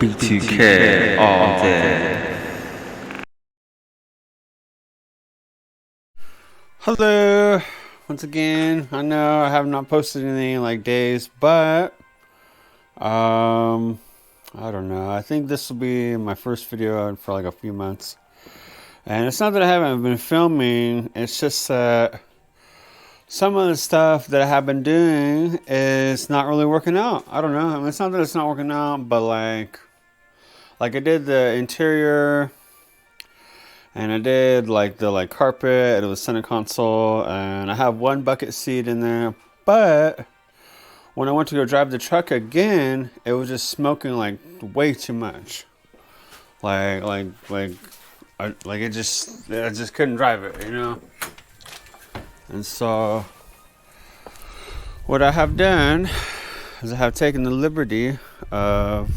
B2K all day. Hello, once again. I know I have not posted anything in like days, but I don't know. I think this will be my first video for like a few months. And it's not that I haven't been filming, it's just that some of the stuff that I have been doing is not really working out. I don't know. I mean, it's not that it's not working out, but like I did the interior and I did like the carpet, it was center console, and I have one bucket seat in there, but when I went to go drive the truck again, it was just smoking like way too much. I just couldn't drive it, you know? And so what I have done is I have taken the liberty of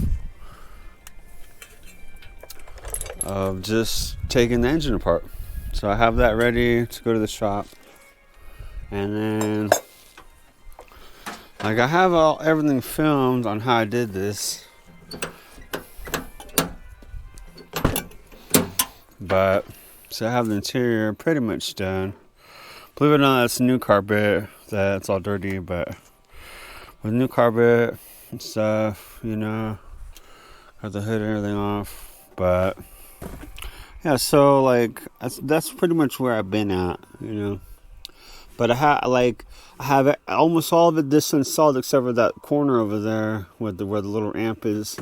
just taking the engine apart. So I have that ready to go to the shop, and then like I have everything filmed on how I did this, but so I have the interior pretty much done. Believe it or not, it's new carpet. That's all dirty, but with new carpet and stuff, you know, got the hood and everything off. But yeah, so like that's pretty much where I've been at, you know. But I have almost all of it disinstalled except for that corner over there with where the little amp is,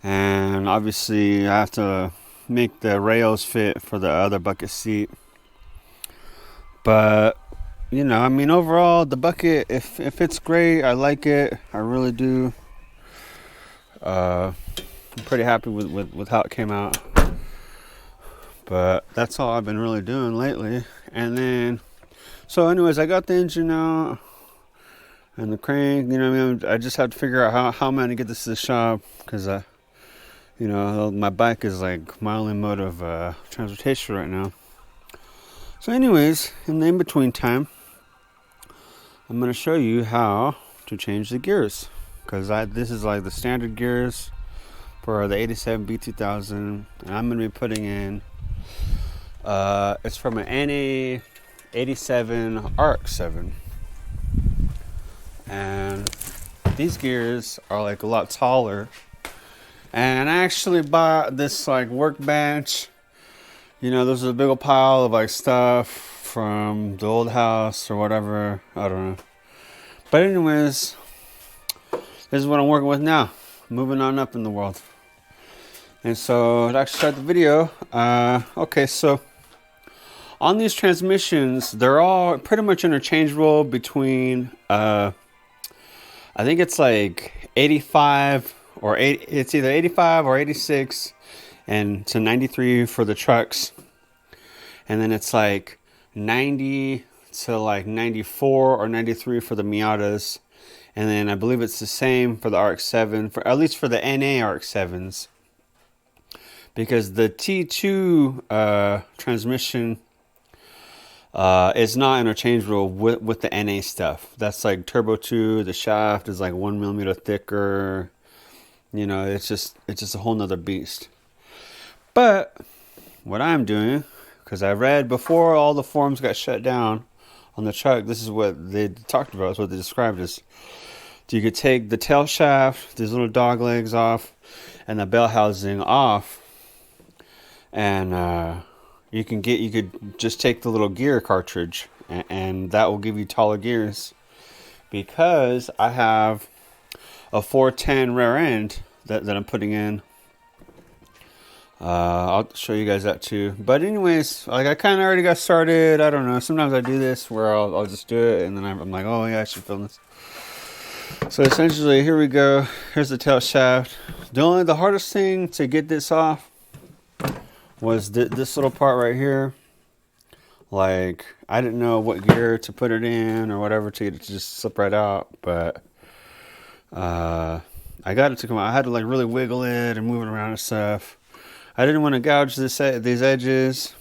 and obviously I have to make the rails fit for the other bucket seat. But you know, I mean, overall the bucket, if it's great, I like it, I really do. I'm pretty happy with how it came out. But that's all I've been really doing lately. And then so anyways, I got the engine out and the crank, you know what I mean? I just have to figure out how I'm going to get this to the shop, because you know, my bike is like my only mode of transportation right now. So anyways, in the in-between time, I'm going to show you how to change the gears, because this is like the standard gears for the 87 B2000, and I'm going to be putting in it's from an NA 87 RX-7, and these gears are like a lot taller. And I actually bought this like workbench. You know, there's a big old pile of like stuff from the old house or whatever, I don't know. But anyways, this is what I'm working with now, moving on up in the world. And so to actually start the video, okay, so on these transmissions, they're all pretty much interchangeable between, I think it's like 85 or 8, it's either 85 or 86 and to 93 for the trucks. And then it's like 90 to like 94 or 93 for the Miatas. And then I believe it's the same for the RX-7, for at least for the NA RX-7s. Because the T2 transmission it's not interchangeable with the NA stuff. That's like turbo 2. The shaft is like 1 millimeter thicker. You know, it's just a whole nother beast. But what I'm doing, because I read before all the forums got shut down on the truck, this is what they talked about. It's what they described as. You could take the tail shaft, these little dog legs off, and the bell housing off, and you could just take the little gear cartridge, and that will give you taller gears, because I have a 410 rear end that I'm putting in. I'll show you guys that too. But anyways, like I kind of already got started. I don't know. Sometimes I do this where I'll just do it, and then I'm like, oh yeah, I should film this. So essentially, here we go. Here's the tail shaft. The hardest thing to get this off was this little part right here. Like, I didn't know what gear to put it in or whatever to get it to just slip right out, but I got it to come out. I had to like really wiggle it and move it around and stuff. I didn't want to gouge these edges.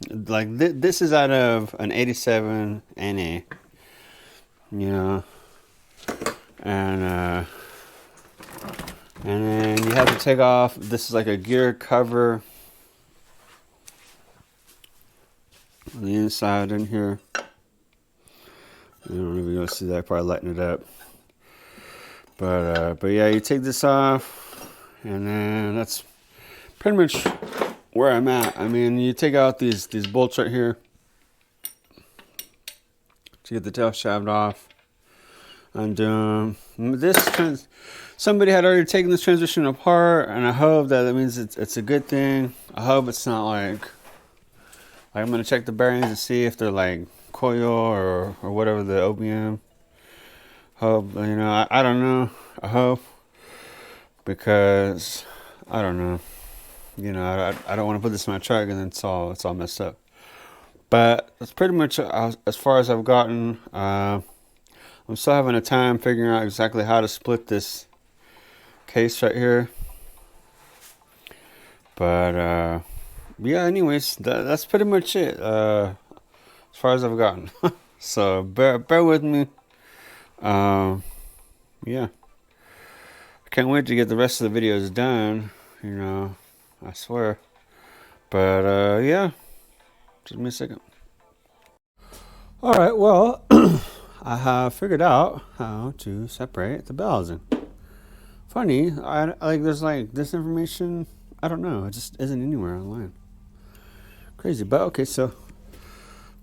Like this is out of an 87 NA, you know, and And then you have to take off, this is like a gear cover on the inside in here. You don't even gonna see that, probably lighten it up. But yeah, you take this off, and then that's pretty much where I'm at. I mean, you take out these bolts right here to get the tail shaft off. And somebody had already taken this transmission apart, and I hope that means it's a good thing. I hope it's not like I'm gonna check the bearings and see if they're like coil or whatever the OBM. Hope, you know, I don't know. I hope, because I don't know. You know, I don't want to put this in my truck and then it's all messed up. But that's pretty much as far as I've gotten. I'm still having a time figuring out exactly how to split this case right here. But yeah, anyways, that's pretty much it as far as I've gotten. So bear with me. Yeah, I can't wait to get the rest of the videos done, you know, I swear. But yeah, just give me a second. All right, well, I have figured out how to separate the bell housing. Funny, I like there's like this information, I don't know, it just isn't anywhere online. Crazy. But okay, so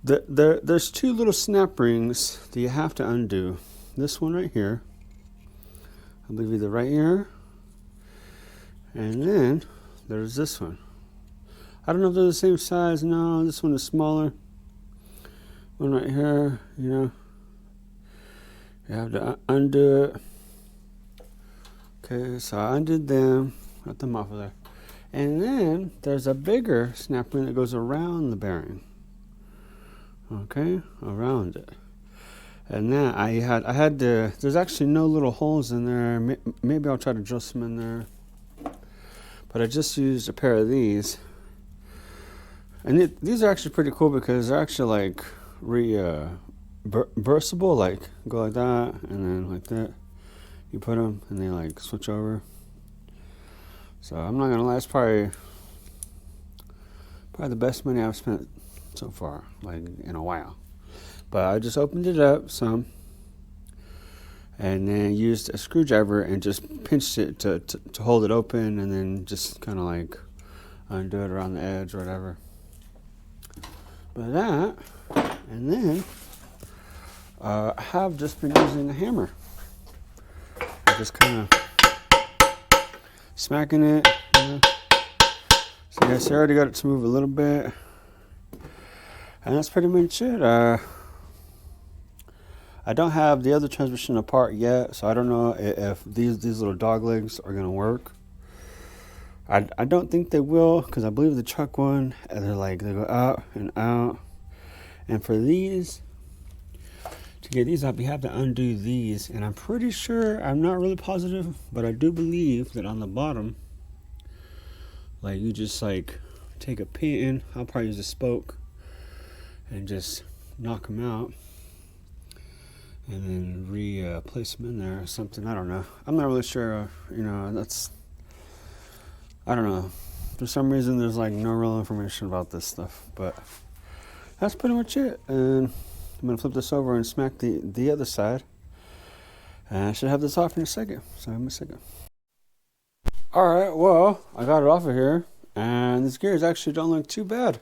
there's two little snap rings that you have to undo. This one right here, I believe either right here, and then there's this one. I don't know if they're the same size. No, this one is smaller. One right here, you know. You have to undo it. Okay, so I undid them, got them off of there. And then there's a bigger snap ring that goes around the bearing. Okay, around it. And then I had to, there's actually no little holes in there. Maybe I'll try to drill some in there. But I just used a pair of these. And these are actually pretty cool because they're actually like reversible, like go like that and then like that. You put them and they like switch over. So I'm not gonna lie, it's probably the best money I've spent so far, like in a while. But I just opened it up some and then used a screwdriver and just pinched it to hold it open, and then just kind of like undo it around the edge or whatever. But that, and then I have just been using a hammer. I'm just kind of smacking it. You know. So yes, I already got it to move a little bit. And that's pretty much it. I don't have the other transmission apart yet, so I don't know if these little dog legs are gonna work. I don't think they will, because I believe the truck one, they go out and out. And for these, to get these up, you have to undo these. And I'm pretty sure, I'm not really positive, but I do believe that on the bottom, like you just like take a pin, I'll probably use a spoke, and just knock them out. And then replace them in there or something. I don't know. I'm not really sure. You know, I don't know. For some reason, there's like no real information about this stuff. But that's pretty much it. And I'm gonna flip this over and smack the other side. And I should have this off in a second. So give me a second. All right. Well, I got it off of here, and these gears actually don't look too bad.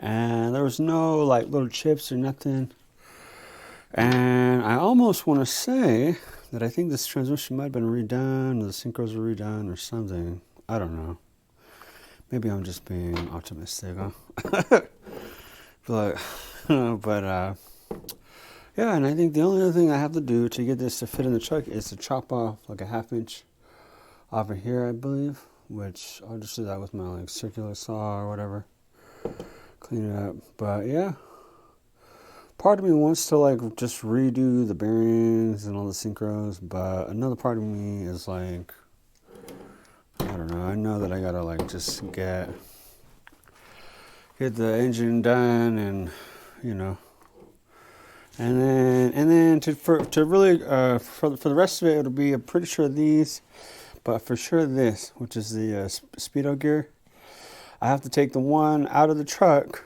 And there was no like little chips or nothing. And I almost want to say that I think this transmission might have been redone, or the synchros were redone or something. I don't know. Maybe I'm just being optimistic, huh? but yeah, and I think the only other thing I have to do to get this to fit in the truck is to chop off like a 1/2 inch over here, I believe, which I'll just do that with my like circular saw or whatever. Clean it up. But yeah. Part of me wants to like just redo the bearings and all the synchros, but another part of me is like, I don't know. I know that I gotta like just get the engine done, and you know, and then for the rest of it, it'll be, I'm pretty sure these. but for sure this, which is the speedo gear, I have to take the one out of the truck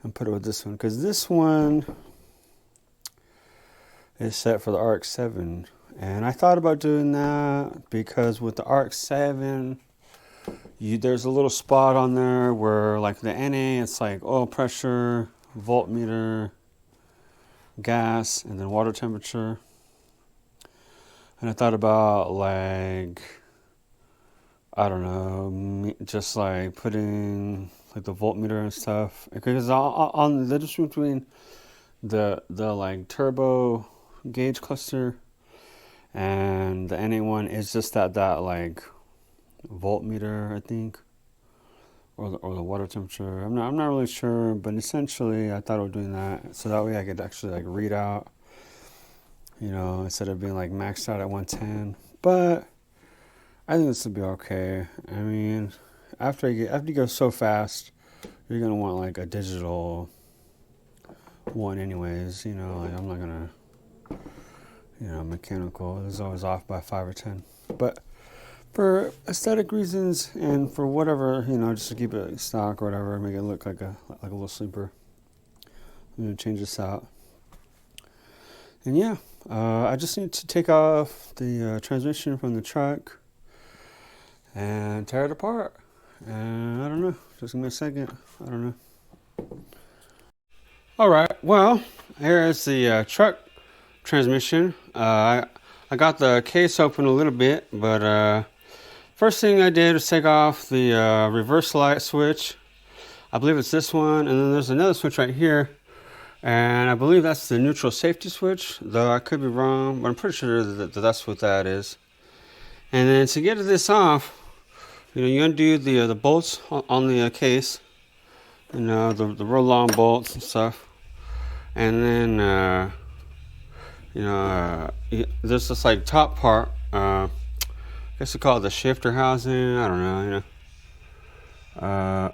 and put it with this one, because this one is set for the RX-7. And I thought about doing that because with the RX-7, there's a little spot on there where, like the NA, it's like oil pressure, voltmeter, gas, and then water temperature. And I thought about, like, I don't know, just like putting like the voltmeter and stuff, because on the difference between the like turbo gauge cluster and the NA one is just that like voltmeter, I think, or the water temperature. I'm not really sure, but essentially I thought of doing that so that way I could actually like read out, you know, instead of being like maxed out at 110. But I think this will be okay. I mean, after you go so fast, you're gonna want like a digital one anyways, you know, like I'm not gonna, you know, mechanical is always off by 5 or 10. But for aesthetic reasons and for whatever, you know, just to keep it stock or whatever, make it look like a little sleeper, I'm gonna change this out. And yeah, I just need to take off the transmission from the truck and tear it apart. And I don't know, just give me a second. I don't know. All right, well, here is the truck transmission. I got the case open a little bit, but first thing I did was take off the reverse light switch. I believe it's this one, and then there's another switch right here, and I believe that's the neutral safety switch, though I could be wrong, but I'm pretty sure that that's what that is. And then to get this off, you know, you undo the bolts on the case, you know, the real long bolts and stuff, and then you know, there's this like top part, I guess they call it the shifter housing, I don't know, you know,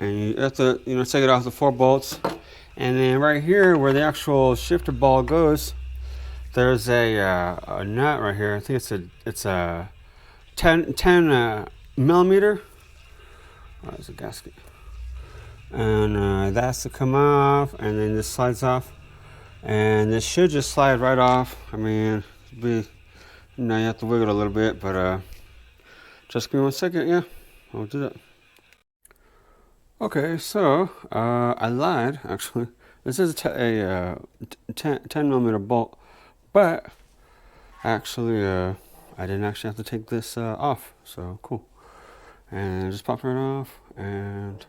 and you have to, you know, take it off the 4 bolts, and then right here where the actual shifter ball goes, there's a nut right here. I think it's a 10 millimeter. Oh, it's a gasket, and that's to come off, and then this slides off, and this should just slide right off. I mean, you know, you have to wiggle it a little bit, but just give me 1 second. Yeah, I'll do that. Okay, so I lied actually. This is a 10 millimeter bolt, but actually I didn't actually have to take this off, so cool. And just pop it off, and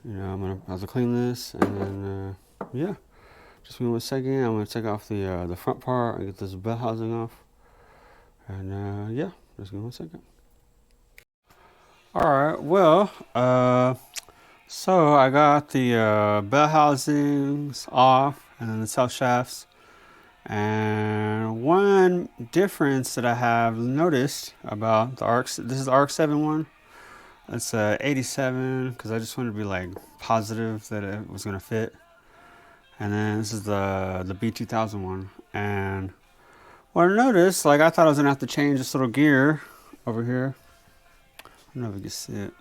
you know, I'm gonna have to clean this, and then yeah, just give me 1 second. I'm gonna take off the front part and get this bell housing off, and yeah, just give me 1 second. All right, well, so I got the bell housings off and then the tail shafts. And one difference that I have noticed about the RX, this is the RX-7 one. It's 87 because I just wanted to be like positive that it was gonna fit. And then this is the B2000 one. And what I noticed, like I thought I was gonna have to change this little gear over here. I don't know if you can see it.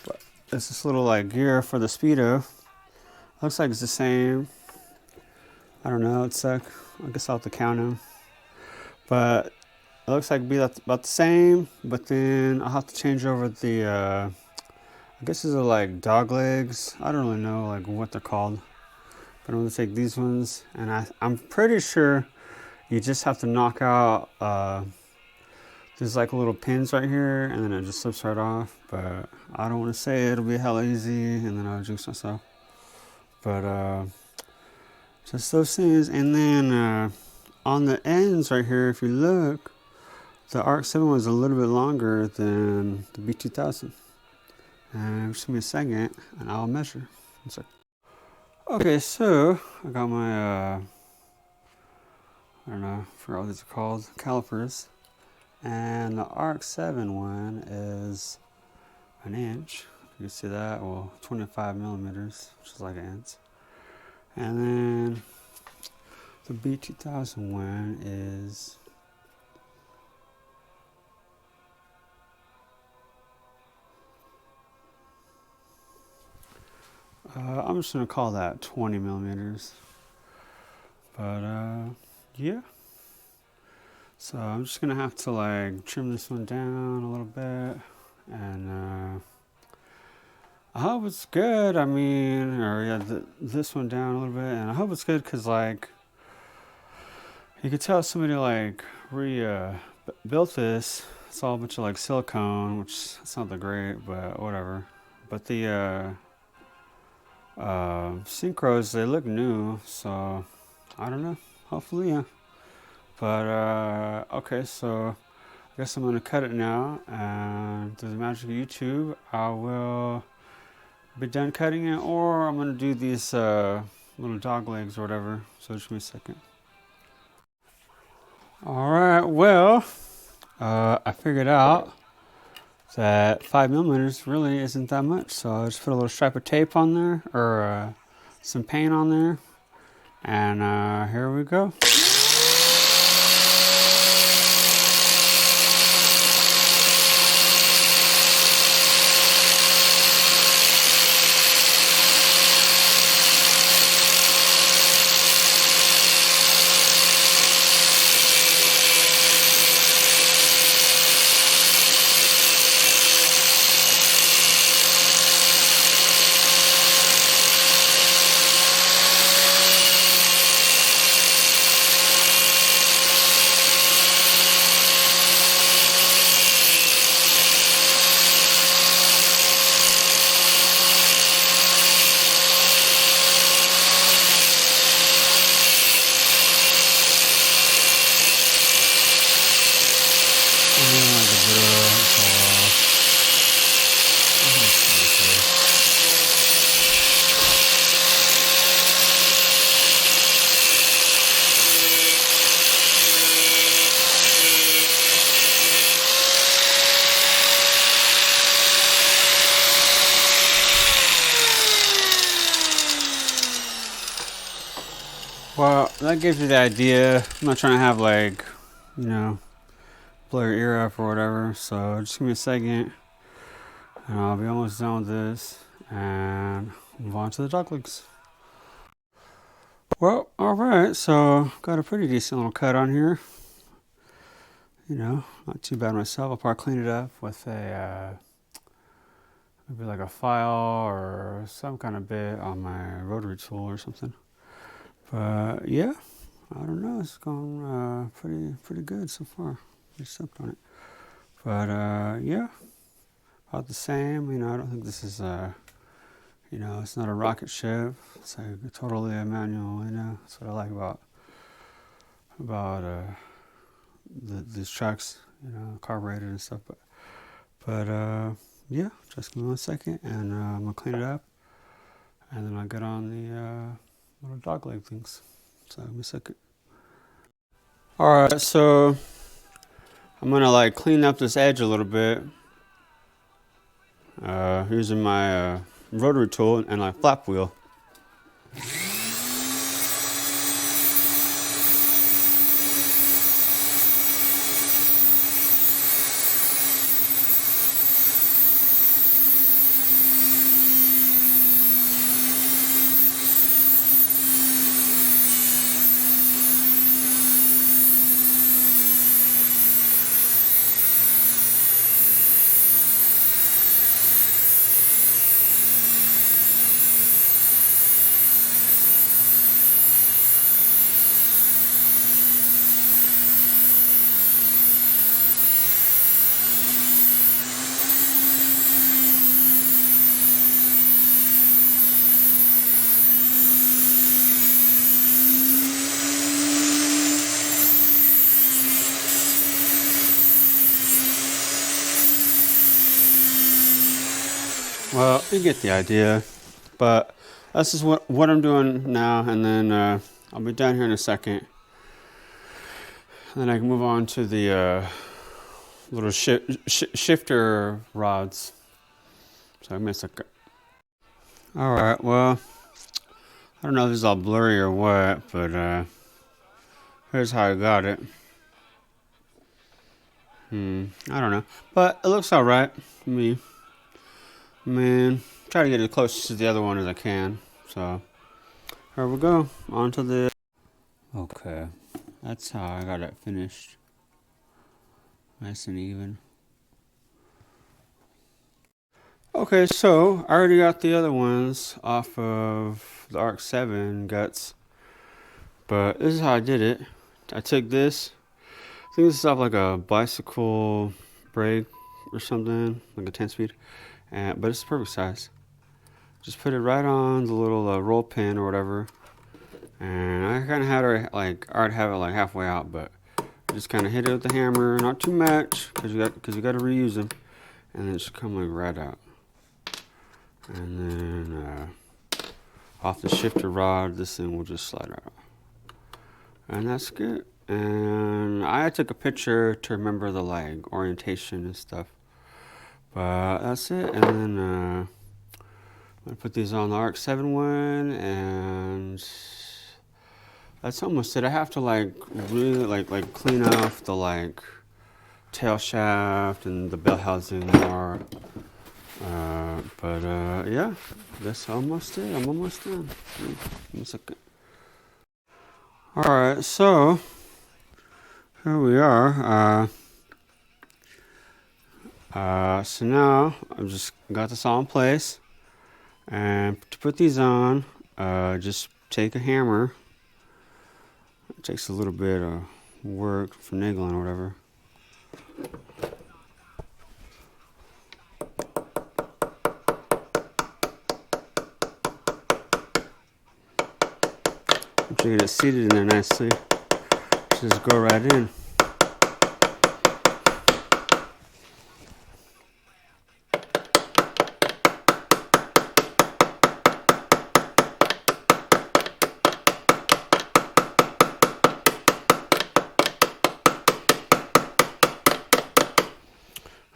But it's this little like gear for the speedo. Looks like it's the same. I don't know. It's like, I guess I'll have to count them. But it looks like it'd be about the same. But then I'll have to change over the, I guess these are like dog legs. I don't really know like what they're called. But I'm gonna take these ones, and I'm pretty sure you just have to knock out there's like little pins right here, and then it just slips right off. But I don't want to say it'll be hella easy, and then I'll jinx myself. But just those things, and then on the ends right here, if you look, the RX-7 was a little bit longer than the B2000. And just give me a second, and I'll measure. One sec. Okay, so I got my I don't know, I forgot what these are called, calipers. And the RX-7 one is an inch. You can see that, well, 25 millimeters, which is like an inch. And then The B2000 one is I'm just gonna call that 20 millimeters. But yeah. So I'm just gonna have to like trim this one down a little bit, and I hope it's good. I mean, or yeah, this one down a little bit, and I hope it's good because like you could tell somebody like built this. It's all a bunch of like silicone, which it's not that great, but whatever. But the synchros, they look new, so I don't know. Hopefully, yeah. But okay, so I guess I'm gonna cut it now, and through the magic of YouTube, I will be done cutting it, or I'm gonna do these little dog legs or whatever. So just give me a second. All right, well, I figured out that 5 millimeters really isn't that much, so I just put a little stripe of tape on there, or some paint on there, and here we go. Well, that gives you the idea. I'm not trying to have like, you know, blow your ear up or whatever. So just give me a second, and I'll be almost done with this, and move on to the dog legs. Well, all right. So got a pretty decent little cut on here. You know, not too bad myself. I'll probably clean it up with a maybe like a file or some kind of bit on my rotary tool or something. But yeah, I don't know. It's gone pretty good so far. Just stepped on it. But yeah, about the same. You know, I don't think this is you know, it's not a rocket ship. It's like totally a manual. You know, that's what I like about these trucks. You know, carbureted and stuff. But yeah, just give me 1 second, and I'm gonna clean it up, and then I'll get on the little dog leg things. So give me a second. All right, so I'm gonna like clean up this edge a little bit using my rotary tool and like flap wheel. Well, you get the idea, but this is what I'm doing now, and then I'll be down here in a second, and then I can move on to the little shifter rods. So I missed a. All right, well, I don't know if this is all blurry or what, but Here's how I got it. I don't know, but it looks all right to me. Man, try to get as close to the other one as I can. So here we go. On to the. Okay, that's how I got it finished. Nice and even. Okay, so I already got the other ones off of the RX-7 guts, but this is how I did it. I took this. I think this is off like a bicycle brake or something, like a 10-speed, but it's the perfect size. Just put it right on the little roll pin or whatever, and I kind of had it like I already have it like halfway out, but I just kind of hit it with the hammer, not too much, because you got to reuse them, and then it should come like right out. And then off the shifter rod, this thing will just slide right off, and that's good. And I took a picture to remember the like orientation and stuff, but that's it. And then I'm gonna put these on the RX-7 one, and that's almost it. I have to like really like clean off the like tail shaft and the bell housing more. But yeah, that's almost it. I'm almost done. One second. All right, so here we are. So now I've just got this all in place, and to put these on, just take a hammer. It takes a little bit of work for finagling or whatever. I'm sure you get it seated in there nicely. Just go right in.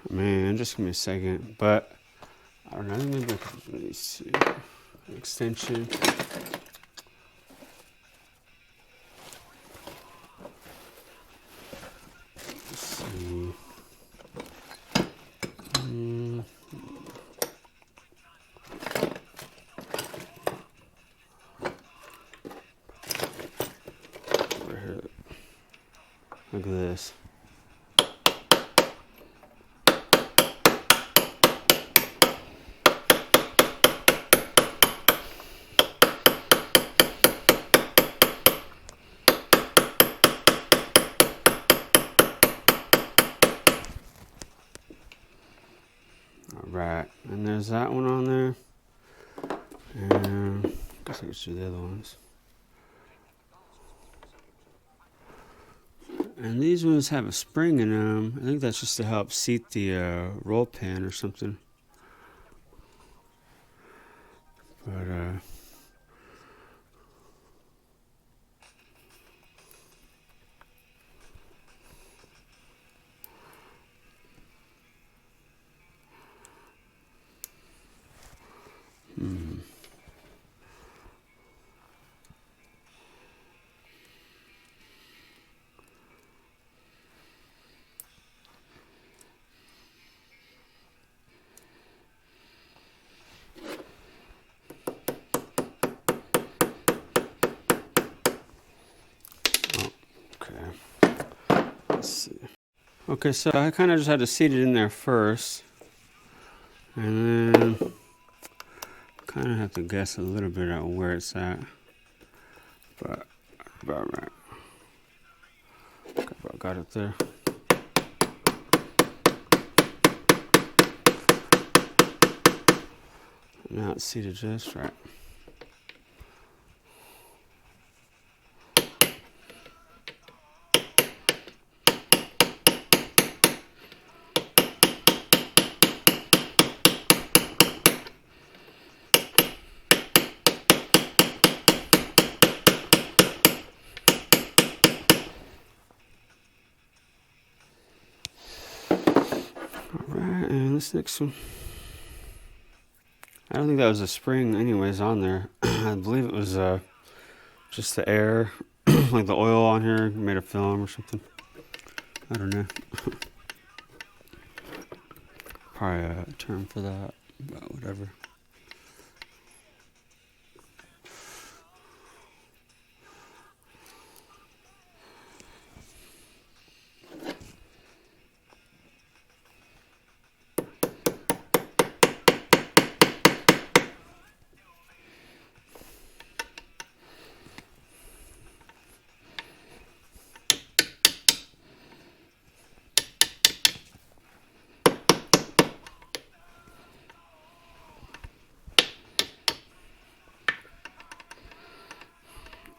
Man, just give me a second, but I don't know, maybe I could really see extension. Let's see. Right here. Look at this. Alright, and there's that one on there. And I guess I could do the other ones. And these ones have a spring in them. I think that's just to help seat the roll pin or something. But let's see. Okay, so I kind of just had to seat it in there first, and then kind of have to guess a little bit at where it's at, but about right. Got it there. Now it's seated just right. Alright, and this next one, I don't think that was a spring anyways on there. I believe it was just the air like the oil on here made of film or something. I don't know. Probably a term for that, but whatever.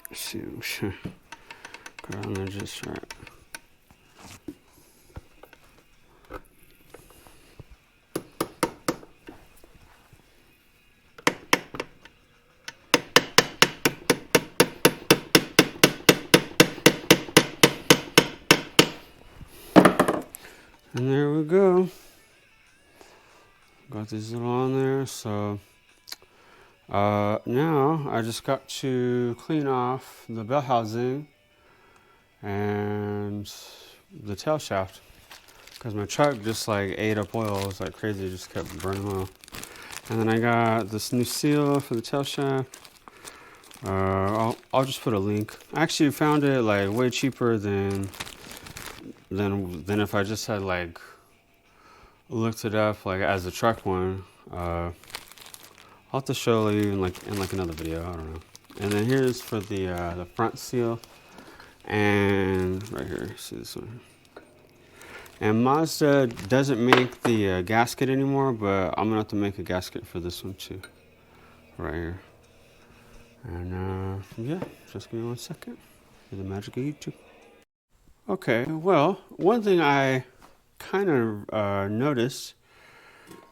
Let's see, I'm sure. Go around there just right. And there we go. Got these little on there, so now I just got to clean off the bell housing and the tail shaft because my truck just like ate up oil. It was like crazy, it just kept burning oil. And then I got this new seal for the tail shaft. I'll just put a link. I actually found it like way cheaper than if I just had like looked it up like as a truck one. I'll have to show you in like another video. I don't know. And then here's for the front seal, and right here, see this one. And Mazda doesn't make the gasket anymore, but I'm gonna have to make a gasket for this one too, right here. And yeah, just give me 1 second for the magic of YouTube. Okay, well, one thing I kind of noticed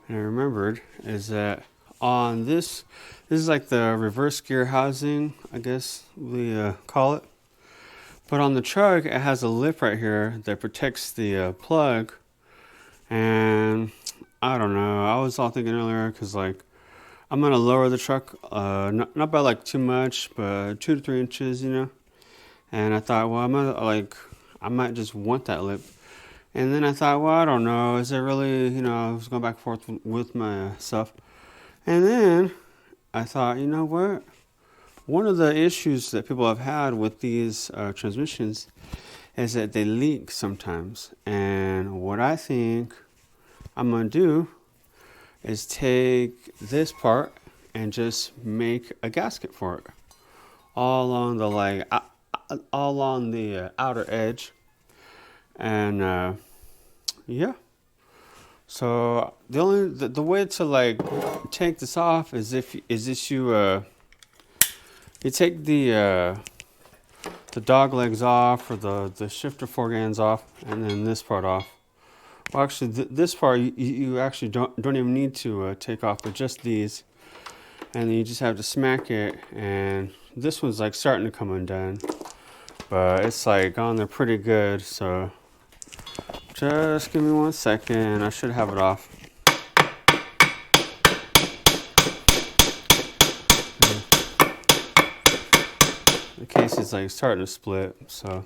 and I remembered is that on this is like the reverse gear housing, I guess we call it. But on the truck, it has a lip right here that protects the plug. And I don't know, I was all thinking earlier, because like I'm gonna lower the truck, not by like too much, but 2 to 3 inches, you know. And I thought, well, I might just want that lip. And then I thought, well, I don't know, is it really, you know, I was going back and forth with my stuff. And then I thought, you know what? One of the issues that people have had with these transmissions is that they leak sometimes. And what I think I'm going to do is take this part and just make a gasket for it. All on the outer edge. And yeah, so the way to like take this off is you take the dog legs off, or the shifter fork ends off, and then this part off. Well, actually this part you actually don't even need to take off, but just these, and then you just have to smack it, and this one's like starting to come undone, but it's like on there pretty good. So just give me 1 second. I should have it off. The case is like starting to split, so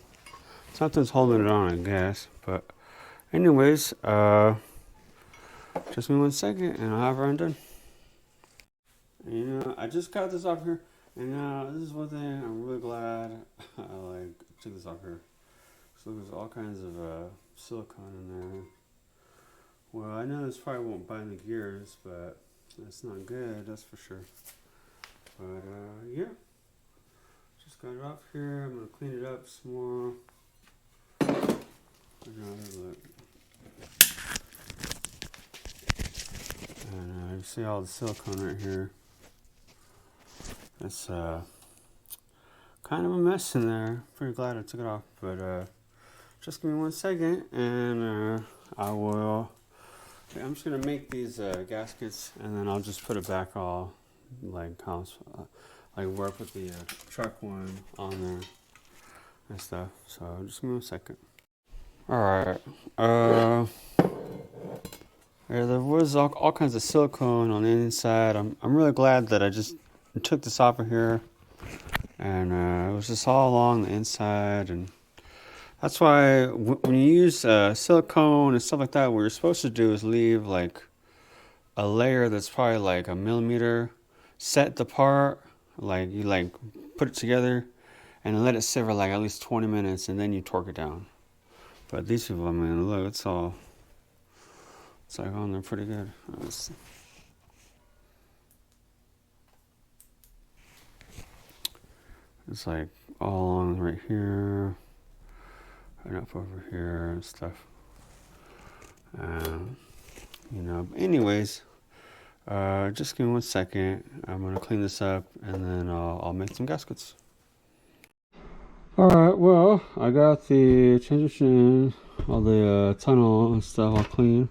something's holding it on, I guess. But anyways, just give me 1 second and I'll have her undone. And, you know, I just got this off here, and this is one thing I'm really glad I like took this off here. So there's all kinds of silicone in there. Well, I know this probably won't bind the gears, but it's not good, that's for sure. But yeah, just got it off here. I'm gonna clean it up some more. Look. And you see all the silicone right here. It's kind of a mess in there. Pretty glad I took it off, but just give me 1 second, and I'm just gonna make these gaskets, and then I'll just put it back all like work with the truck one on there and stuff. So just give me 1 second. All right. Yeah, there was all kinds of silicone on the inside. I'm really glad that I just took this off of here. and it was just all along the inside. And that's why when you use silicone and stuff like that, what you're supposed to do is leave like a layer that's probably like a millimeter, set the part, like you like put it together and let it sit for like at least 20 minutes, and then you torque it down. But these people, I mean, look, it's like on there pretty good. It's like all along right here and up over here and stuff. You know, anyways, just give me 1 second. I'm gonna clean this up and then I'll make some gaskets. Alright, well, I got the transition, all the tunnel and stuff all clean.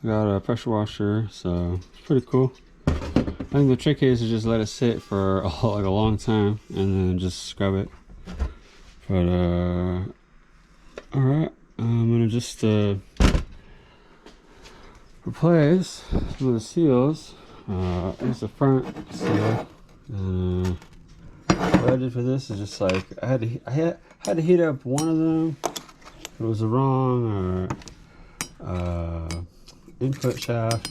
I got a pressure washer, so it's pretty cool. I think the trick is to just let it sit for like a long time and then just scrub it. But alright, I'm gonna just replace some of the seals. Here's the front seal. What I did for this is just like I had to heat up one of them. It was the wrong input shaft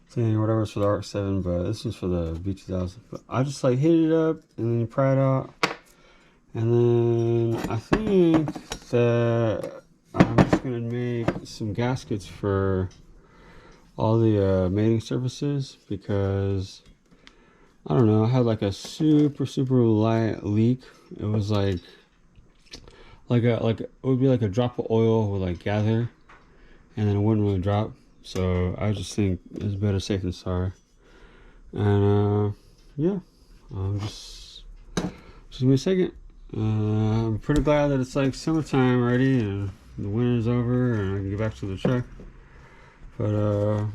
thing, whatever. It's for the RX-7, but this was for the B2000. But I just like heat it up and then you pry it out, and then I think that I'm just gonna make some gaskets for all the mating surfaces, because I don't know, I had like a super light leak. It was like it would be like a drop of oil would like gather and then it wouldn't really drop. So I just think it's better safe than sorry. And yeah, just give me a second. I'm pretty glad that it's like summertime already and the winter's over and I can get back to the truck. But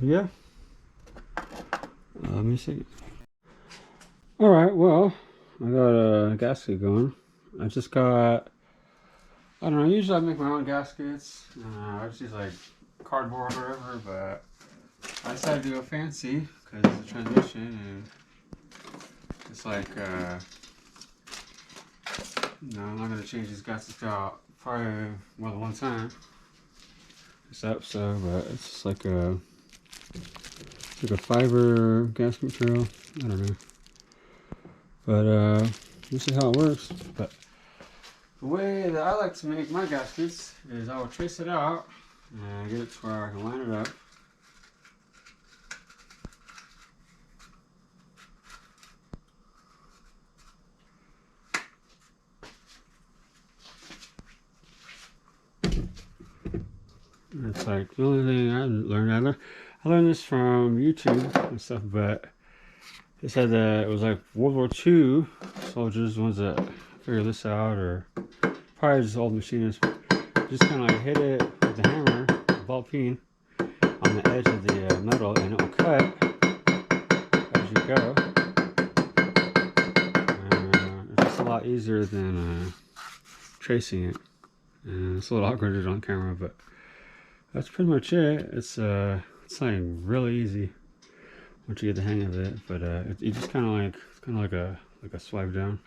yeah, give me a second. Alright, well, I got a gasket going. I just got, I don't know, usually I make my own gaskets. I just use like cardboard or whatever, but I decided to go fancy because it's a transition and it's like, no, I'm not going to change these gaskets out probably more than one time. But it's just like a fiber gasket material. I don't know. But we'll see how it works. But the way that I like to make my gaskets is I will trace it out and get it to where I can line it up. It's like the only thing I learned. I learned this from YouTube and stuff, but they said that it was like World War II soldiers, the ones that figured this out, or probably just old machinists, just kind of like hit it with the hammer, the ball peen, on the edge of the metal, and it will cut as you go. It's just a lot easier than tracing it. And it's a little awkward on camera, but that's pretty much it. It's like really easy once you get the hang of it, but you just kind of like a swipe down.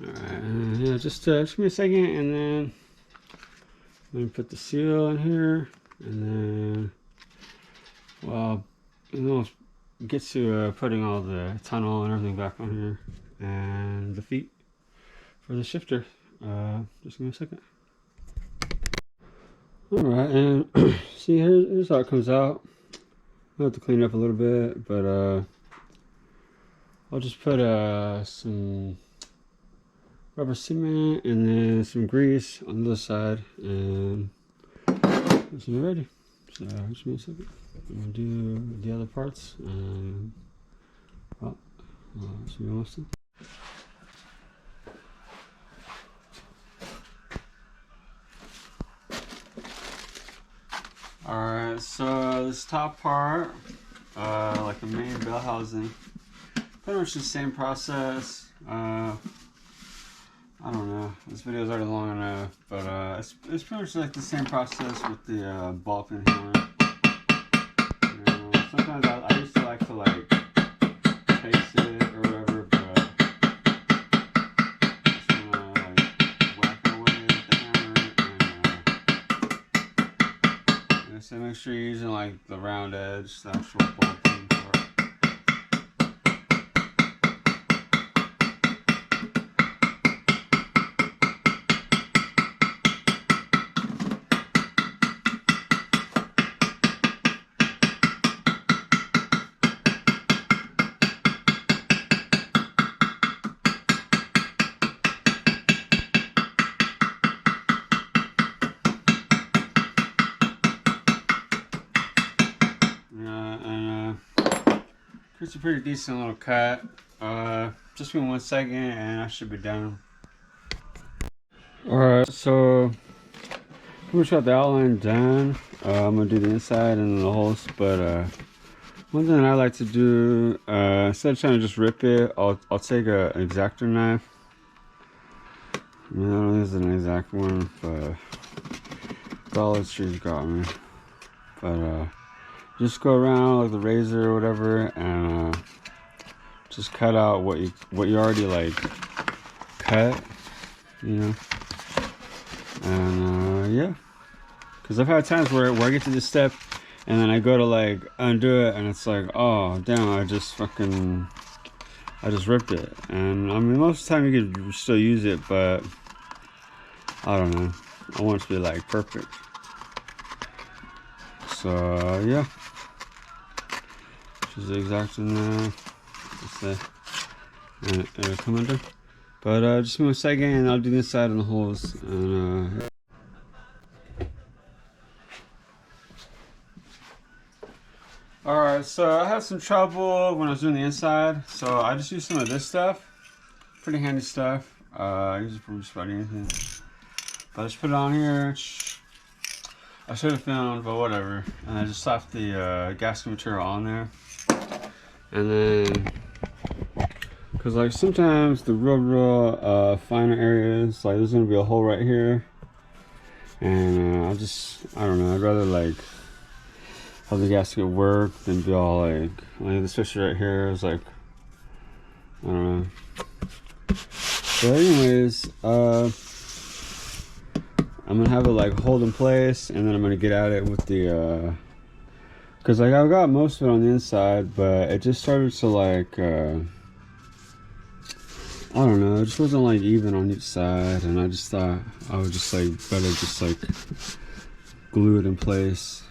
Alright, yeah, just give me a second, and then let me put the seal in here, and then, well, we'll get to putting all the tunnel and everything back on here, and the feet for the shifter. Just give me a second. Alright, and see, here's how it comes out. I'll have to clean it up a little bit, but I'll just put some rubber cement and then some grease on the other side, and it's gonna be ready. So just give me a second. I'm gonna do the other parts, and well, it's gonna be almost done. Alright, so this top part, like the main bell housing, pretty much the same process. I don't know. This video is already long enough, but it's pretty much like the same process with the ball pin hammer. Sometimes I used to like to like trace it or whatever, but just wanna like whack away with the hammer and so make sure you're using like the round edge, the actual ball pin part. It's a pretty decent little cut. Just give me 1 second and I should be done. Alright, so we got the outline done. I'm gonna do the inside and the holes, but one thing I like to do, instead of trying to just rip it, I'll take an X-Acto knife. I mean, I don't think it's an exact one, but Dollar Tree's got me. But just go around like the razor or whatever and just cut out what you already like cut, you know. And yeah, because I've had times where I get to this step and then I go to like undo it and it's like, oh damn, I just ripped it. And I mean, most of the time you can still use it, but I don't know, I want it to be like perfect. So yeah, just the X-Acto knife, and it'll come under. But just give me 1 second and I'll do the inside and the holes. And alright, so I had some trouble when I was doing the inside, so I just used some of this stuff. Pretty handy stuff. I use it for just about anything. But I just put it on here. I should have filmed, but whatever. And I just slapped the gasket material on there. And then, because like sometimes the real finer areas, like there's gonna be a hole right here. And I don't know, I'd rather like have the gasket work than be all like this picture right here is like, I don't know. But anyways, I'm gonna have it like hold in place, and then I'm gonna get at it with the because like I've got most of it on the inside, but it just started to like I don't know, it just wasn't like even on each side, and I just thought I would just like better just like glue it in place.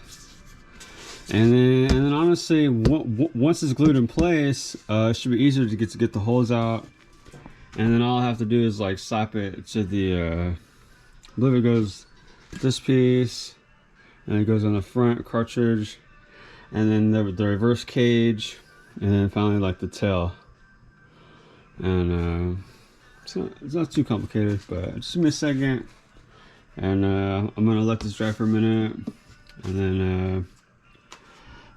And then honestly, once it's glued in place, it should be easier to get the holes out. And then all I have to do is like slap it to the I believe it goes this piece, and it goes on the front cartridge, and then the reverse cage, and then finally like the tail. And it's not too complicated, but just give me a second, and I'm gonna let this dry for a minute, and then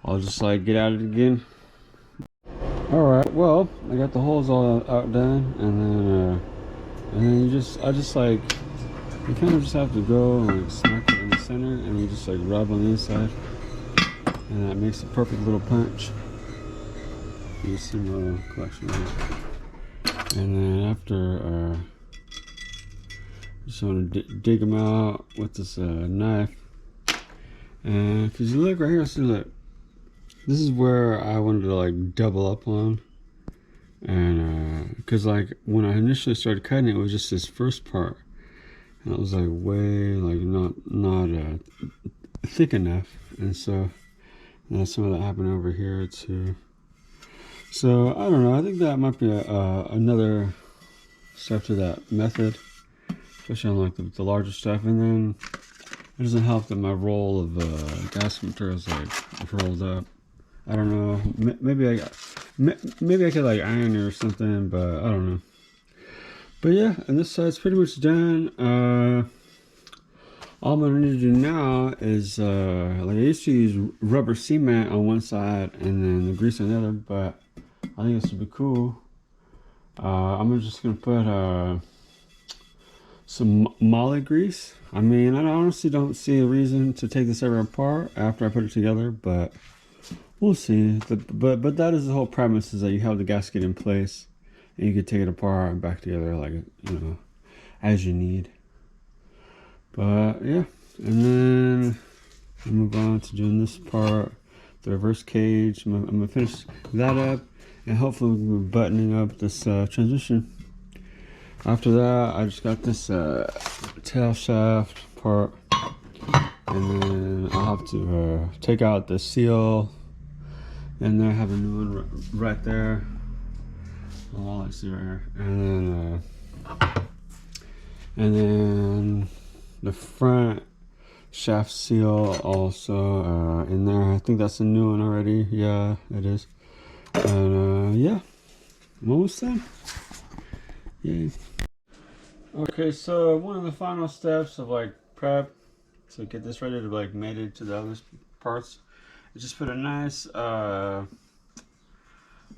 I'll just like get at it again. Alright, well, I got the holes all out done, and then I just like, you kind of just have to go and like smack it in the center, and you just like rub on the inside, and that makes a perfect little punch. You see my little collection right. And then after, just want to dig them out with this knife. And if you look right here, see, look, this is where I wanted to like double up on. And because like when I initially started cutting it was just this first part, and it was like way like not thick enough, and so some of that happened over here too. So I don't know, I think that might be another step to that method, especially on like the larger stuff. And then it doesn't help that my roll of gasket material is like rolled up. I don't know, maybe I could like iron it or something, but I don't know. But yeah, and this side's pretty much done. All I'm gonna need to do now is like I used to use rubber cement on one side and then the grease on the other, but I think this would be cool. I'm just gonna put some moly grease. I mean, I honestly don't see a reason to take this ever apart after I put it together, but we'll see. But that is the whole premise, is that you have the gasket in place and you can take it apart and back together, like, you know, as you need. But yeah, and then I move on to doing this part, the reverse cage. I'm gonna finish that up, and hopefully we'll be buttoning up this transmission. After that, I just got this tail shaft part, and then I'll have to take out the seal, and then I have a new one right there. Oh, let's see right here, and then the front shaft seal also in there. I think that's a new one already. Yeah, it is. And yeah, I'm almost done. Yay. Okay, so one of the final steps of like prep to get this ready to like mate it to the other parts is just put a nice I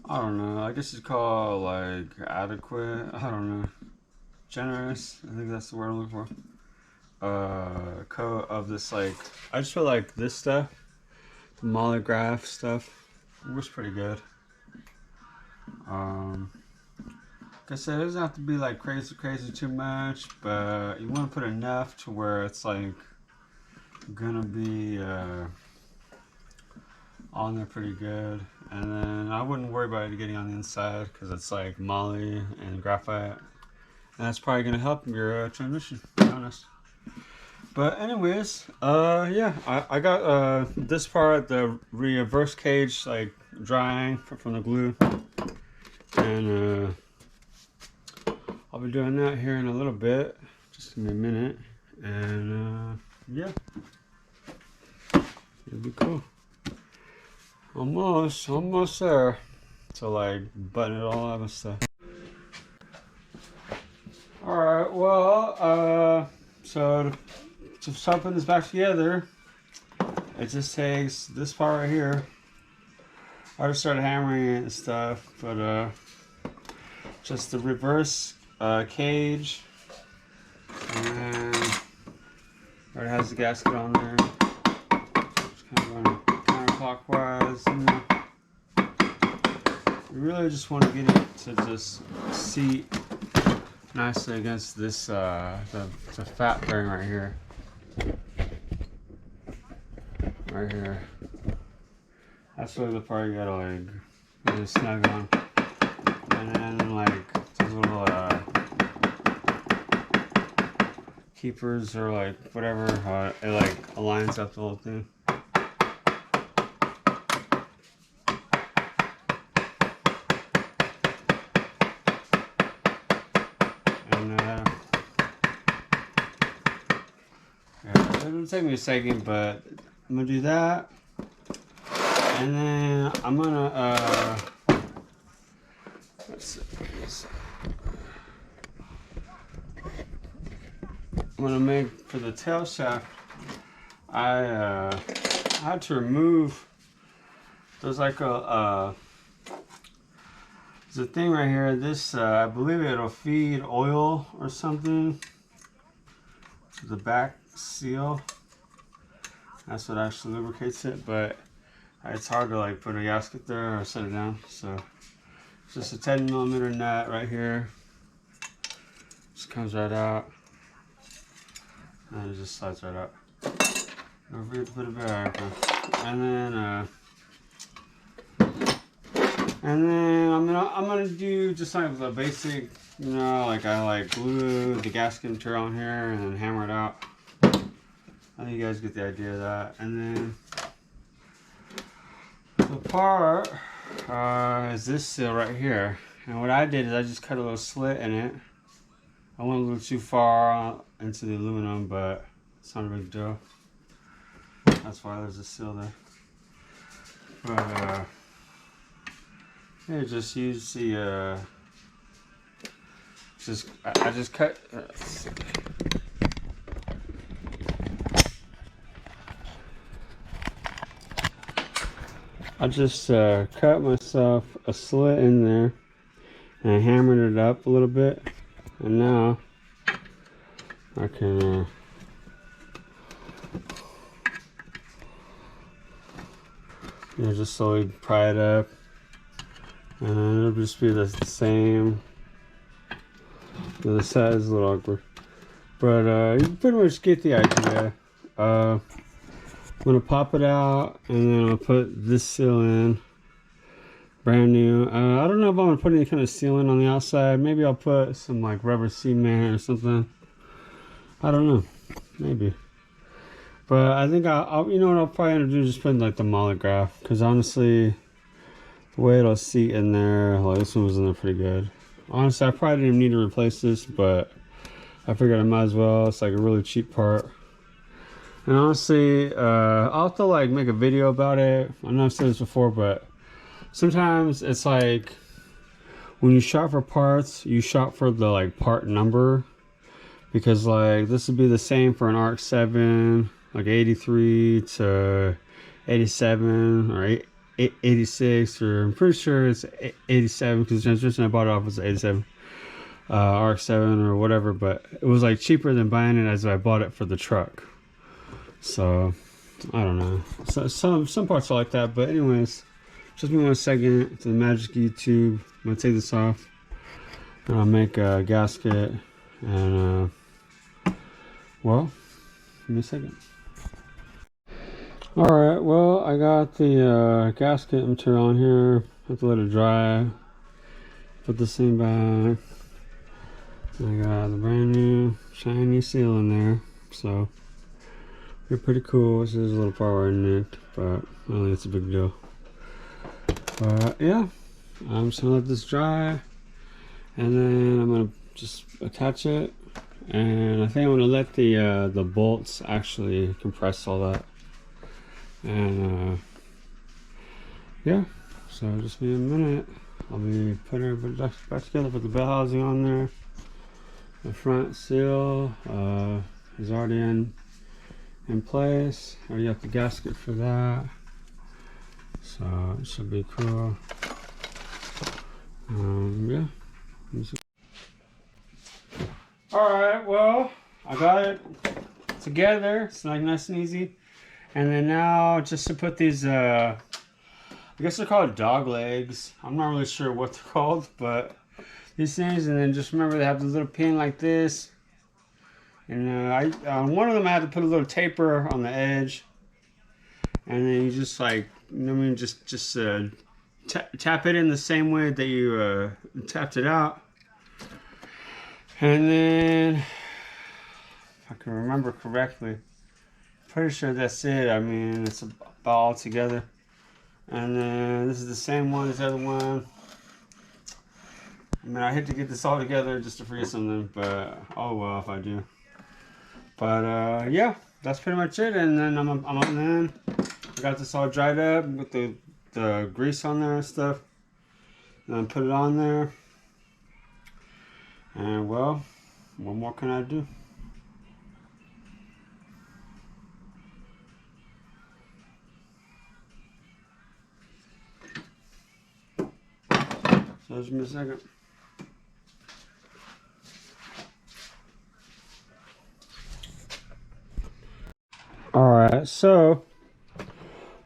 don't know, I guess it's called like adequate, I don't know, generous, I think that's the word I'm looking for, coat of this, like, I just feel like this stuff, the molograph stuff, works pretty good. Like I said, it doesn't have to be like crazy too much, but you want to put enough to where it's like gonna be on there pretty good. And then I wouldn't worry about it getting on the inside because it's like moly and graphite, and that's probably gonna help your transmission, to be honest. But anyways, yeah, I got this part, the reverse cage, like drying from the glue, and I'll be doing that here in a little bit. Just give me a minute, and yeah, it'll be cool. Almost there to like button it all up and stuff. All right, well, so to start putting this back together, it just takes this part right here. I just started hammering it and stuff, but just the reverse cage, and then it has the gasket on there. Just kind of running counterclockwise, and you really just want to get it to just seat nicely against this the fat bearing right here. Right here. That's really the part you gotta like really snug on. And then like these little keepers or like whatever, it like aligns up the whole thing. And yeah, it'll take me a second, but I'm gonna do that. And then I'm gonna let's see. I'm gonna make for the tail shaft. I had to remove. There's like there's a thing right here. This I believe it'll feed oil or something to the back seal. That's what actually lubricates it, but it's hard to like put a gasket there or set it down. So it's just a 10mm nut right here. Just comes right out, and it just slides right out. A bit back, and then I'm gonna do just like the basic, you know, like I like glue the gasket material on here and then hammer it out. I think you guys get the idea of that. And then the part is this seal right here. And what I did is I just cut a little slit in it. I went a little too far into the aluminum, but it's not a big deal. That's why there's a seal there. But yeah, just use the I just cut. I just cut myself a slit in there and I hammered it up a little bit, and now I can just slowly pry it up, and it'll just be the same. The side is a little awkward, but you can pretty much get the idea. I'm gonna pop it out, and then I'll put this seal in, brand new. I don't know if I'm gonna put any kind of sealant on the outside. Maybe I'll put some like rubber cement or something. I don't know, maybe. But I think I'll you know what I'll probably end up doing, just putting like the monograph, because honestly, the way it'll seat in there, like this one was in there pretty good. Honestly, I probably didn't even need to replace this, but I figured I might as well. It's like a really cheap part. And honestly, I'll have to like make a video about it. I know I've said this before, but sometimes it's like when you shop for parts, you shop for the like part number, because like this would be the same for an RX-7, like 83 to 87 or 86, or I'm pretty sure it's 87 because the transmission I bought it off was 87 RX-7 or whatever, but it was like cheaper than buying it as I bought it for the truck. So I don't know, so some parts are like that. But anyways, just give me 1 second to the magic YouTube. I'm gonna take this off and I'll make a gasket, and well, give me a second. Alright, well, I got the gasket material on here. I have to let it dry. Put this thing back. I got the brand new shiny seal in there, so they're pretty cool. This is a little part where I nicked, but I don't think it's a big deal. But yeah, I'm just gonna let this dry, and then I'm gonna just attach it. And I think I'm gonna let the bolts actually compress all that. And yeah, so just be a minute. I'll be putting everybody back together. Put the bell housing on there. The front seal is already in place. I already got the gasket for that, so it should be cool. Yeah. All right, well, I got it together. It's like nice and easy. And then now, just to put these, I guess they're called dog legs. I'm not really sure what they're called, but these things. And then just remember they have the little pin like this. And one of them I had to put a little taper on the edge. And then you just like, you know what I mean, just tap it in the same way that you tapped it out. And then, if I can remember correctly, pretty sure that's it. I mean, it's about all together. And then this is the same one as the other one. I mean, I hate to get this all together just to forget something, but oh well if I do. But yeah, that's pretty much it. And then I'm in. I got this all dried up with the grease on there and stuff. And then put it on there. And well, what more can I do? So just give me a second. Alright, so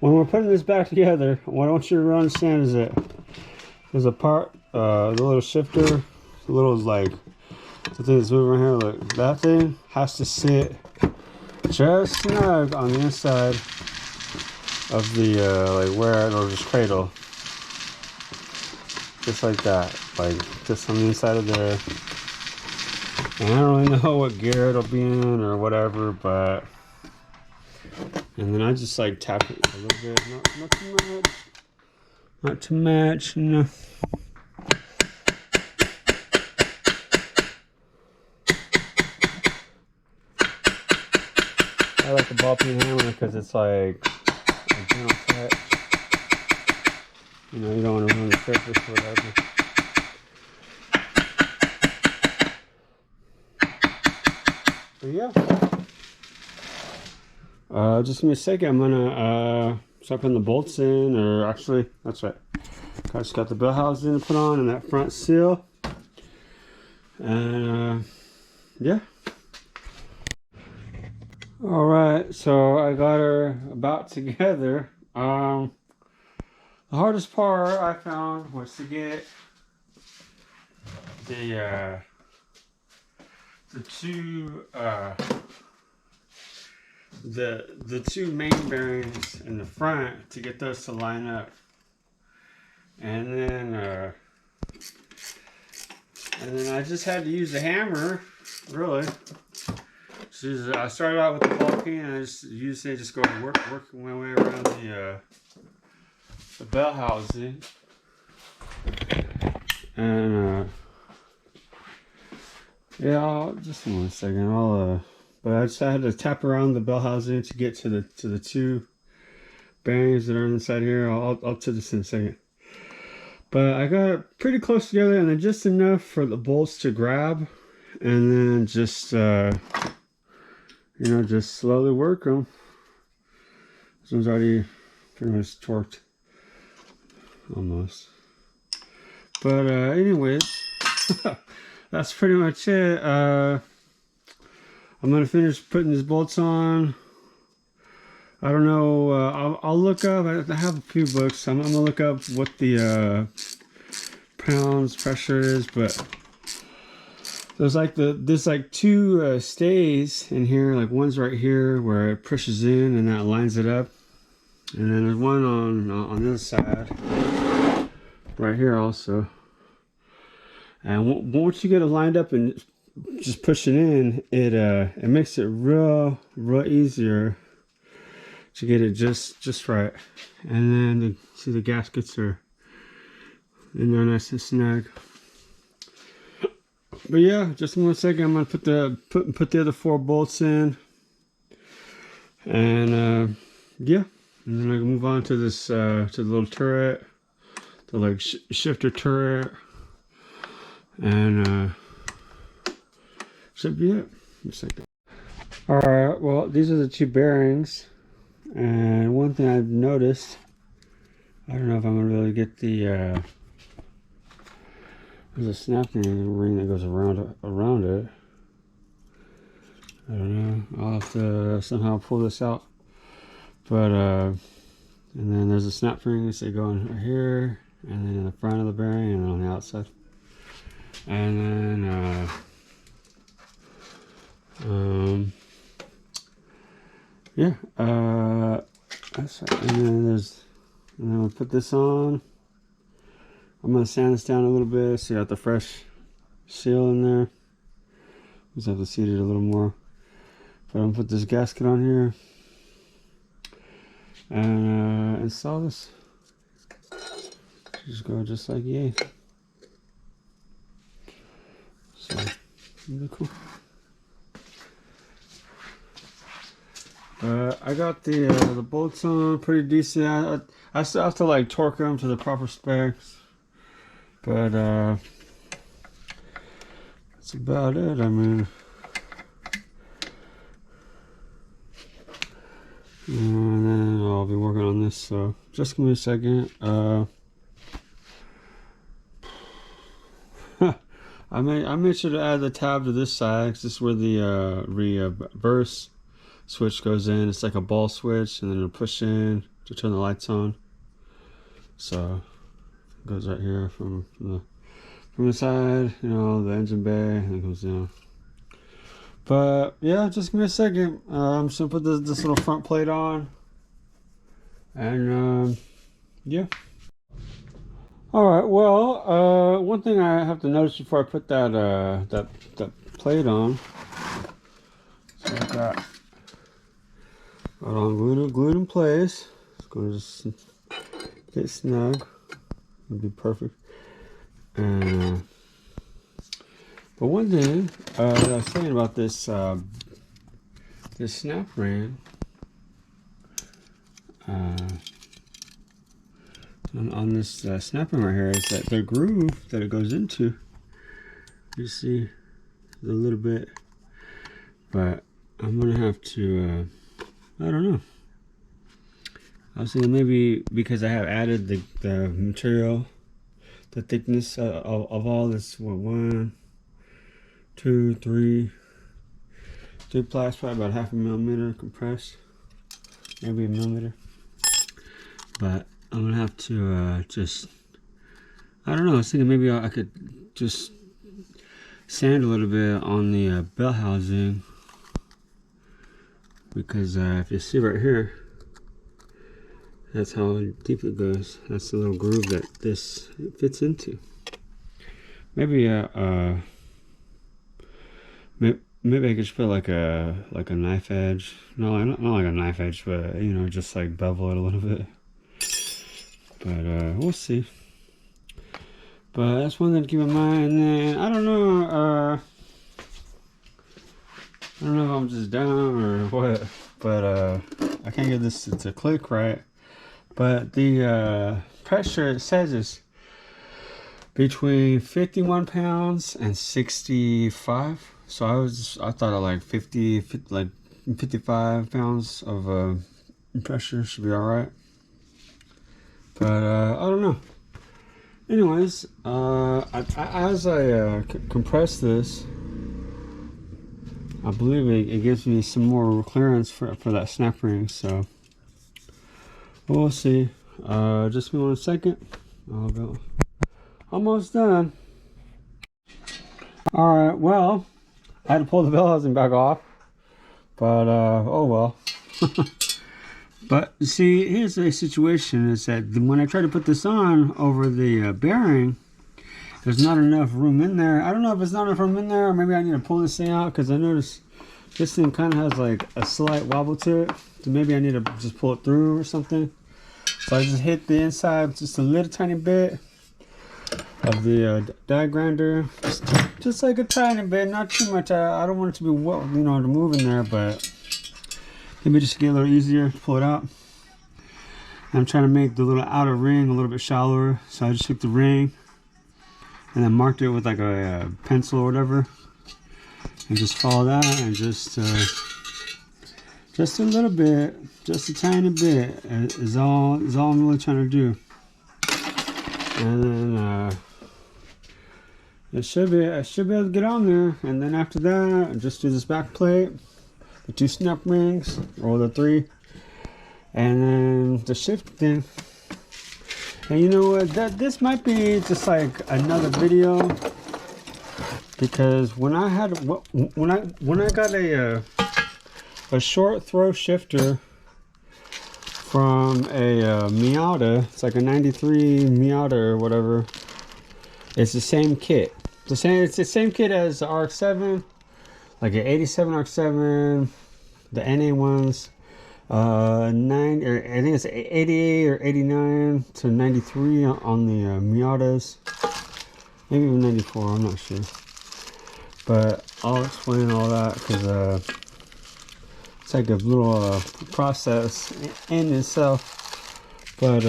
when we're putting this back together, what I want you to understand is that there's a part, the little shifter, the little like the thing that's moving right here, look, that thing has to sit just snug on the inside of the like where it'll just cradle. Just like that, like just on the inside of there. And I don't really know what gear it'll be in or whatever, but and then I just like tap it a little bit, not too much, not too much, no. I like the ball peen hammer because it's like a gentle touch. You know, you don't want to ruin the surface or whatever. But yeah. Just give me a second. I'm gonna start putting the bolts in, or actually, that's right. I just got the bell housing to put on and that front seal. And yeah. All right, so I got her about together. The hardest part I found was to get the two the two main bearings in the front, to get those to line up, and then I just had to use the hammer, really. I started out with the ball peen, and I just go working my way around the bell housing, and yeah, just one second. But I just had to tap around the bell housing to get to the two bearings that are inside here. I'll to this in a second. But I got it pretty close together, and then just enough for the bolts to grab, and then just just slowly work them. This one's already pretty much torqued, almost. But anyways, that's pretty much it. I'm gonna finish putting these bolts on. I don't know. I'll look up. I have a few books. I'm gonna look up what the pounds pressure is, but there's like two stays in here. Like one's right here where it pushes in and that lines it up, and then there's one on the other side, right here also. And once you get it lined up and just push it in, it makes it real easier to get it just right. And then see the gaskets are in there nice and snug. But yeah, just in 1 second, I'm gonna put the other 4 bolts in, and yeah, and then I can move on to this to the little turret, the like shifter turret, and should be it. Just like that. All right, well, these are the 2 bearings, and one thing I've noticed, I don't know if I'm gonna really get the there's a snapping ring that goes around it. I don't know. I'll have to somehow pull this out. But and then there's a snap rings that go in right here, and then in the front of the bearing, and then on the outside. And then yeah, that's right. And then we'll put this on. I'm gonna sand this down a little bit so you got the fresh seal in there. Just have to seat it a little more. But I'm gonna put this gasket on here and install this. Just go just like yay. So really cool. I got the bolts on pretty decent. I still have to like torque them to the proper specs. But that's about it. I mean, and then I'll be working on this. So just give me a second. I made sure to add the tab to this side, 'cause this is where the reverse switch goes in. It's like a ball switch, and then it'll push in to turn the lights on. So it goes right here from the side, the engine bay, and it goes down. But yeah, just give me a second. I'm just gonna put this little front plate on, and yeah. All right. Well, one thing I have to notice before I put that plate on. So I got on glued in place. It's gonna just get snug. It'll be perfect. And but one thing that I was saying about this this snap ring on this snap ring right here is that the groove that it goes into, you see a little bit, but I'm gonna have to I don't know. I was thinking maybe because I have added the material, the thickness of all this, what, 1, 2, 3, Tube ply is probably about 0.5 millimeter compressed, maybe a millimeter. But I'm gonna have to just, I don't know, I was thinking maybe I could just sand a little bit on the bell housing, because if you see right here, that's how deep it goes. That's the little groove that this fits into. Maybe maybe I could just put like a knife edge. No, not like a knife edge, but you know, just like bevel it a little bit. But we'll see. But that's one thing to keep in mind. And then I don't know if I'm just dumb or what, but I can't get this to click right. But the pressure, it says, is between 51 pounds and 65. So I thought of like 55 pounds of pressure should be all right. But I don't know. Anyways, as I compress this, I believe it gives me some more clearance for that snap ring. So we'll see. Just give me 1 second. I'll go. Almost done. All right. Well, I had to pull the bell housing back off, but oh well. But see, here's the situation: is that when I try to put this on over the bearing, there's not enough room in there. I don't know if it's not enough room in there, or maybe I need to pull this thing out, because I noticed this thing kind of has like a slight wobble to it. So maybe I need to just pull it through or something. So I just hit the inside just a little tiny bit of the die grinder, just like a tiny bit, not too much. I don't want it to be well, you know, to move in there, but maybe just to get a little easier to pull it out. I'm trying to make the little outer ring a little bit shallower, so I just took the ring and then marked it with like a pencil or whatever, and just follow that, and just a little bit, just a tiny bit is all I'm really trying to do. And then I should be able to get on there, and then after that, just do this back plate, the 2 snap rings, or the 3, and then the shift thing. And you know what? This might be just like another video, because when I got a short throw shifter from a Miata, it's like a 93 Miata or whatever. It's the same kit. It's the same kit as the RX-7, like an 87 RX-7, the NA ones, I think it's 88 or 89 to 93 on the Miatas, maybe even 94. I'm not sure, but I'll explain all that, because it's like a little process in itself. But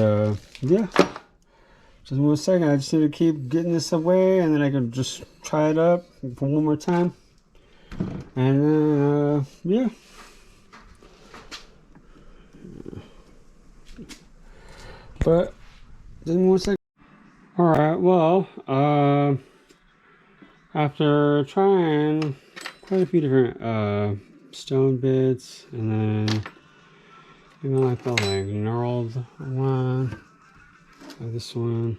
yeah. Just 1 second, I just need to keep getting this away, and then I can just try it up for one more time. And then, yeah. But, just 1 second. Alright, well, after trying quite a few different stone bits, and then even like the like knurled one, this one,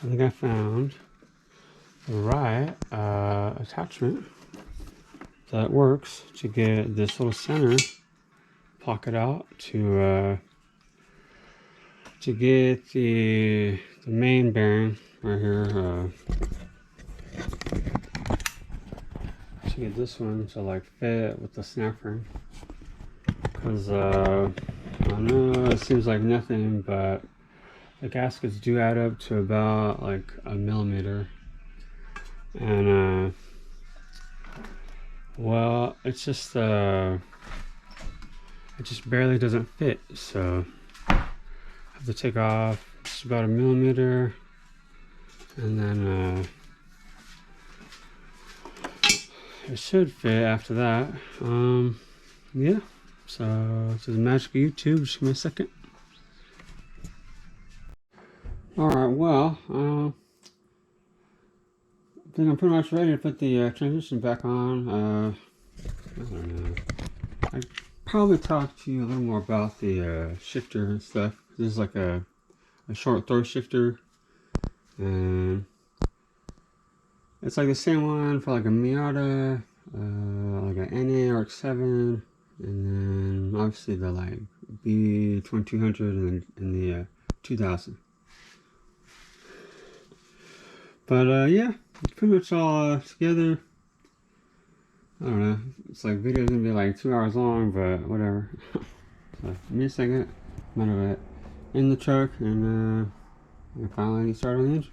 I think I found the right attachment that works to get this little center pocket out to get the main bearing right here, to get this one to like fit with the snap ring, because I know it seems like nothing, but the gaskets do add up to about like a millimeter, and well, it's just it just barely doesn't fit, so I have to take off just about a millimeter, and then it should fit after that. Yeah, so this is the magic of YouTube. Just give me a second. Alright, well, I think I'm pretty much ready to put the transmission back on. I don't know. I probably talk to you a little more about the shifter and stuff. This is like a short throw shifter, and it's like the same one for like a Miata, like an NA RX-7, and then obviously the like B2000 and the 2000. But yeah, it's pretty much all together. I don't know. It's like video's gonna be like 2 hours long, but whatever. So give me a second. I'm gonna in the truck and finally start on the engine.